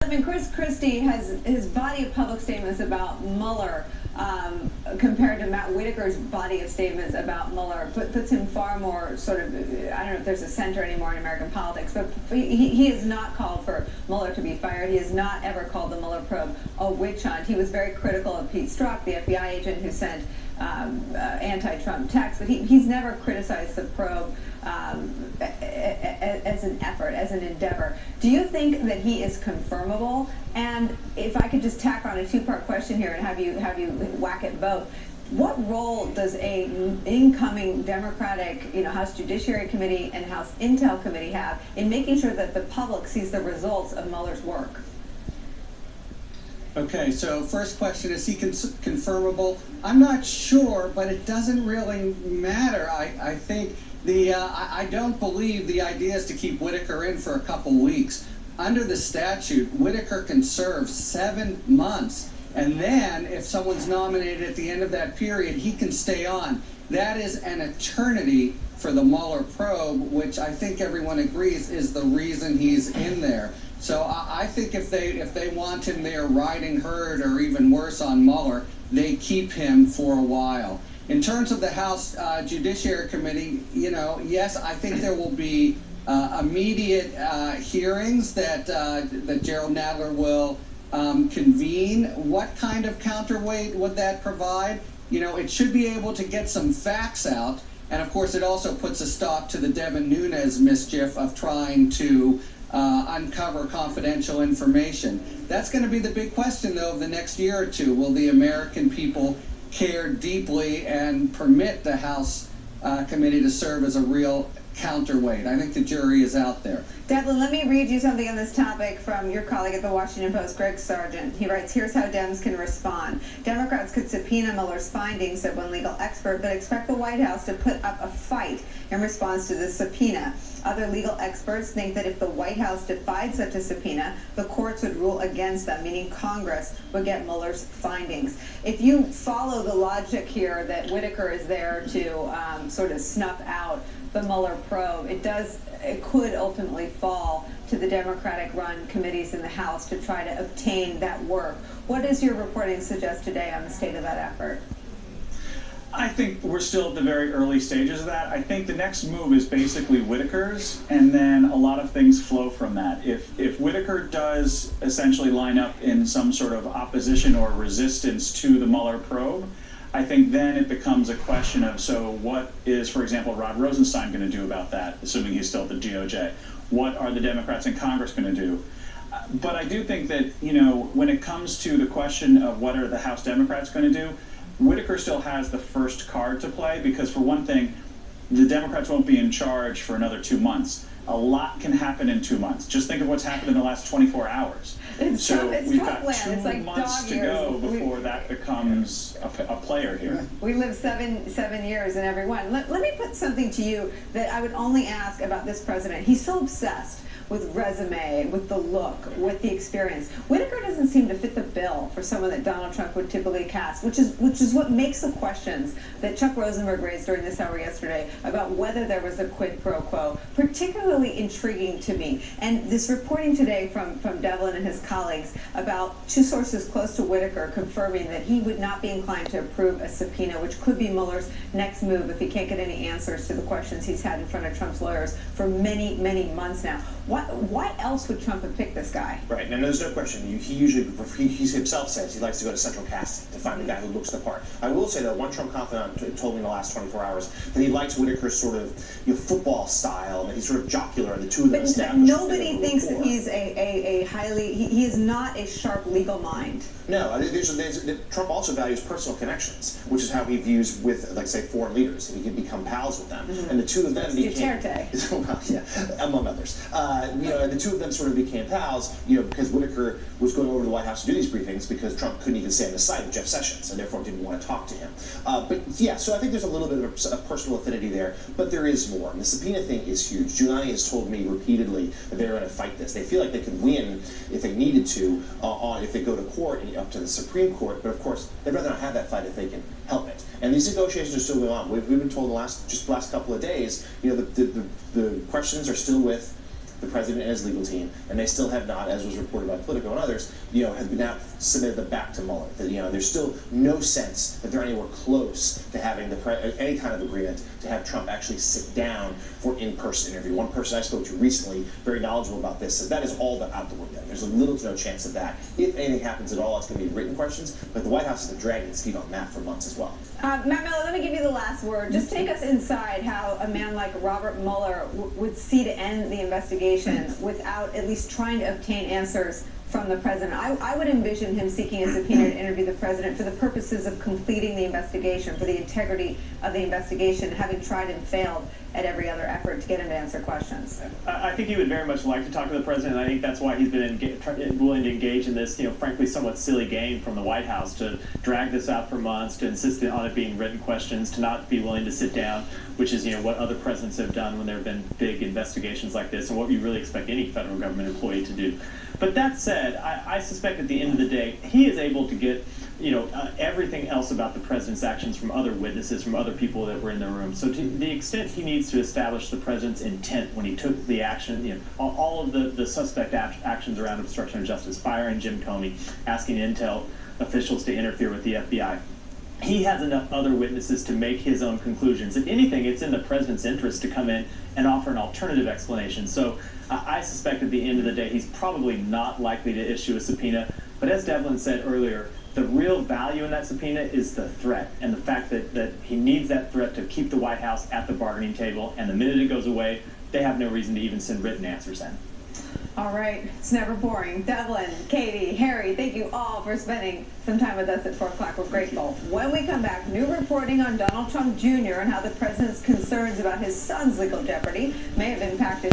I mean, Chris Christie has his body of public statements about Mueller compared to Matt Whitaker's body of statements about Mueller puts him far more sort of, I don't know if there's a center anymore in American politics, but he has not called for Mueller to be fired. He has not ever called the Mueller probe a witch hunt. He was very critical of Pete Strzok, the FBI agent who sent anti-Trump texts, but he's never criticized the probe as an effort, as an endeavor. Do you think that he is confirmable? And if I could just tack on a two-part question here and have you whack at both, what role does a incoming Democratic, House Judiciary Committee and House Intel Committee have in making sure that the public sees the results of Mueller's work? Okay, so first question, is he confirmable? I'm not sure, but it doesn't really matter. I think I don't believe the idea is to keep Whitaker in for a couple weeks. Under the statute, Whitaker can serve 7 months, and then if someone's nominated at the end of that period, he can stay on. That is an eternity for the Mueller probe, which I think everyone agrees is the reason he's in there. So I think if they want him there riding herd or even worse on Mueller, they keep him for a while. In terms of the House Judiciary Committee, yes, I think there will be immediate hearings that Gerald Nadler will convene. What kind of counterweight would that provide? It should be able to get some facts out. And of course, it also puts a stop to the Devin Nunes mischief of trying to uncover confidential information. That's going to be the big question, though, of the next year or two. Will the American people care deeply and permit the House committee to serve as a real counterweight? I think the jury is out there. Devlin, let me read you something on this topic from your colleague at the Washington Post, Greg Sargent. He writes, here's how Dems can respond. Democrats could subpoena Mueller's findings, said one legal expert, but expect the White House to put up a fight in response to the subpoena. Other legal experts think that if the White House defied such a subpoena, the courts would rule against them, meaning Congress would get Mueller's findings. If you follow the logic here that Whitaker is there to sort of snuff out the Mueller probe, it could ultimately fall to the Democratic-run committees in the House to try to obtain that work. What does your reporting suggest today on the state of that effort? I think we're still at the very early stages of that. I think the next move is basically Whitaker's, and then a lot of things flow from that. If Whitaker does essentially line up in some sort of opposition or resistance to the Mueller probe, I think then it becomes a question of, so what is, for example, Rod Rosenstein going to do about that, assuming he's still at the DOJ? What are the Democrats in Congress going to do? But I do think that, when it comes to the question of what are the House Democrats going to do, Whitaker still has the first card to play because, for one thing, the Democrats won't be in charge for another 2 months. A lot can happen in 2 months. Just think of what's happened in the last 24 hours. It's we've got Trump 2 months to go before that becomes a player here. We live seven years in every one. Let me put something to you that I would only ask about this president. He's so obsessed with resume, with the look, with the experience. Whitaker doesn't seem to fit the bill for someone that Donald Trump would typically cast, which is what makes the questions that Chuck Rosenberg raised during this hour yesterday about whether there was a quid pro quo particularly intriguing to me. And this reporting today from Devlin and his colleagues about two sources close to Whitaker confirming that he would not be inclined to approve a subpoena, which could be Mueller's next move if he can't get any answers to the questions he's had in front of Trump's lawyers for many, many months now. Why else would Trump have picked this guy? Right, and there's no question. He himself says he likes to go to central casting to find the guy who looks the part. I will say that one Trump confidant told me in the last 24 hours that he likes Whitaker's sort of football style, that he's sort of jocular, and the two of them established. Nobody thinks that he's a highly. He is not a sharp legal mind. No, Trump also values personal connections, which is how he views with, like, say, foreign leaders. He could become pals with them, and the two of them became. Well, yeah, among others. The two of them sort of became pals, because Whitaker was going over to the White House to do these briefings because Trump couldn't even stay on the site with Jeff Sessions and therefore didn't want to talk to him. But yeah, so I think there's a little bit of a personal affinity there, but there is more. And the subpoena thing is huge. Giuliani has told me repeatedly that they're going to fight this. They feel like they could win if they needed to, if they go to court and up to the Supreme Court, but of course, they'd rather not have that fight if they can help it. And these negotiations are still going on. We've been told the last couple of days, the questions are still with the president and his legal team, and they still have not, as was reported by Politico and others, have now submitted them back to Mueller. That there's still no sense that they're anywhere close to having any kind of agreement to have Trump actually sit down for in-person interview. One person I spoke to recently, very knowledgeable about this, said that is all but out the window. There's a little to no chance of that. If anything happens at all, it's going to be written questions, but the White House has been dragging its feet on that for months as well. Matt Miller, let me give you the last word. Just take us inside how a man like Robert Mueller would see to end the investigation without at least trying to obtain answers from the president. I would envision him seeking a subpoena to interview the president for the purposes of completing the investigation, for the integrity of the investigation, having tried and failed at every other effort to get him to answer questions. I think he would very much like to talk to the president, and I think that's why he's been willing to engage in this, frankly, somewhat silly game from the White House to drag this out for months, to insist on it being written questions, to not be willing to sit down, which is, what other presidents have done when there have been big investigations like this, and what you really expect any federal government employee to do. But that said, I suspect at the end of the day, he is able to get everything else about the president's actions from other witnesses, from other people that were in the room. So to the extent he needs to establish the president's intent when he took the action, all of the suspect actions around obstruction of justice, firing Jim Comey, asking Intel officials to interfere with the FBI, he has enough other witnesses to make his own conclusions. If anything, it's in the president's interest to come in and offer an alternative explanation. So I suspect at the end of the day, he's probably not likely to issue a subpoena. But as Devlin said earlier, the real value in that subpoena is the threat and the fact that he needs that threat to keep the White House at the bargaining table. And the minute it goes away, they have no reason to even send written answers in. All right, it's never boring. Devlin, Katie, Harry, thank you all for spending some time with us at 4 o'clock. We're grateful. When we come back, new reporting on Donald Trump Jr. and how the president's concerns about his son's legal jeopardy may have impacted